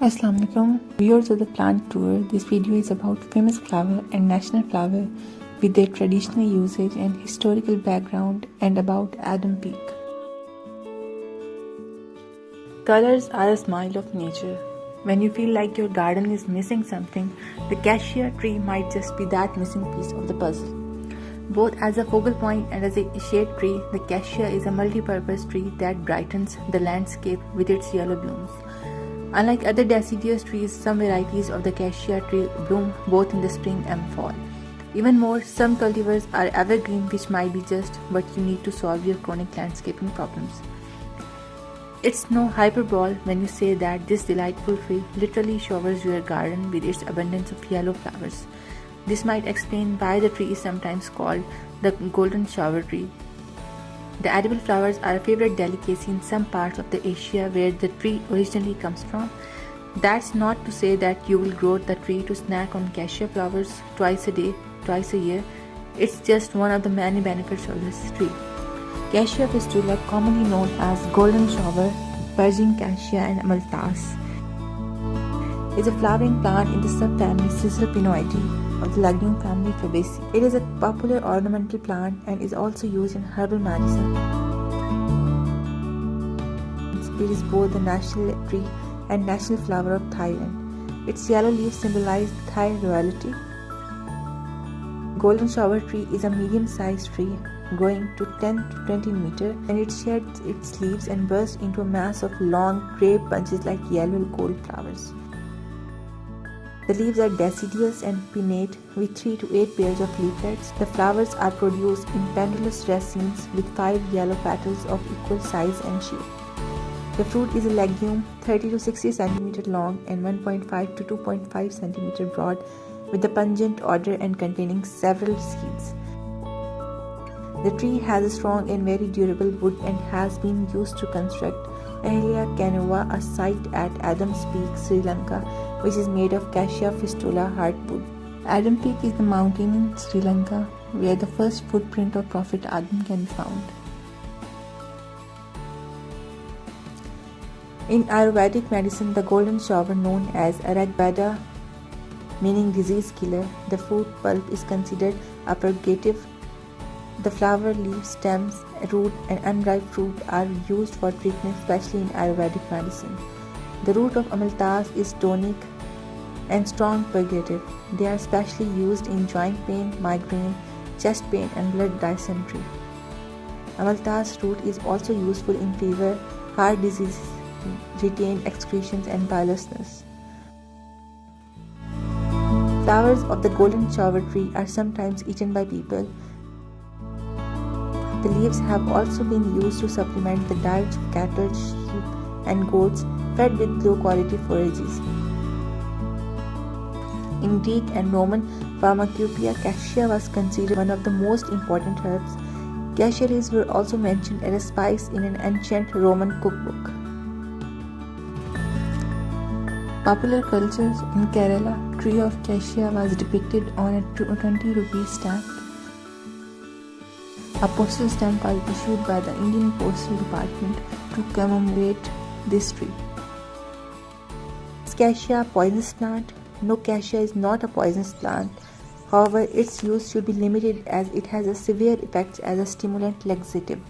Assalamualaikum, viewers of the plant tour. This video is about famous flower and national flower with their traditional usage and historical background, and about Azam Peak. Colors are a smile of nature. When you feel like your garden is missing something, the cassia tree might just be that missing piece of the puzzle. Both as a focal point and as a shade tree, the cassia is a multi-purpose tree that brightens the landscape with its yellow blooms. Unlike other deciduous trees, some varieties of the cassia tree bloom both in the spring and fall. Even more, some cultivars are evergreen, which might be just what you need to solve your chronic landscaping problems. It's no hyperbole when you say that this delightful tree literally showers your garden with its abundance of yellow flowers. This might explain why the tree is sometimes called the golden shower tree. The edible flowers are a favorite delicacy in some parts of the Asia where the tree originally comes from. That's not to say that you will grow the tree to snack on cassia flowers twice a day, twice a year. It's just one of the many benefits of this tree. Cassia fistula, commonly known as golden shower, Persian cassia and Amaltas, is a flowering plant in the subfamily Ciceripinoideae of the legume family Fabaceae. It is a popular ornamental plant and is also used in herbal medicine. It is both the national tree and national flower of Thailand. Its yellow leaves symbolize Thai royalty. Golden shower tree is a medium-sized tree growing to 10 to 20 meters, and it sheds its leaves and bursts into a mass of long grey bunches like yellow gold flowers. The leaves are deciduous and pinnate with 3 to 8 pairs of leaflets. The flowers are produced in pendulous racemes with 5 yellow petals of equal size and shape. The fruit is a legume 30 to 60 cm long and 1.5 to 2.5 cm broad, with a pungent odor and containing several seeds. The tree has a strong and very durable wood and has been used to construct Ahilya Canova, a site at Azam Peak, Sri Lanka, which is made of cassia fistula hardwood. Azam Peak is the mountain in Sri Lanka where the first footprint of Prophet Adam can be found. In Ayurvedic medicine, the golden shower, known as Aragbada, meaning disease killer, the fruit pulp is considered a purgative. The flower, leaves, stems, root and unripe fruit are used for treatment, especially in Ayurvedic medicine. The root of Amaltas is tonic and strong purgative. They are especially used in joint pain, migraine, chest pain and blood dysentery. Amaltas root is also useful in fever, heart disease, retained excretions and biliousness. Flowers of the golden shower tree are sometimes eaten by people. The leaves have also been used to supplement the diets of cattle, sheep and goats fed with low-quality forages. In Greek and Roman pharmacopoeia, cassia was considered one of the most important herbs. Cassia leaves were also mentioned as a spice in an ancient Roman cookbook. Popular cultures in Kerala, tree of cassia was depicted on a 20 rupee stamp. A postal stamp was issued by the Indian Postal Department to commemorate this tree. Is cassia a poisonous plant? No, cassia is not a poisonous plant. However, its use should be limited as it has a severe effects as a stimulant laxative.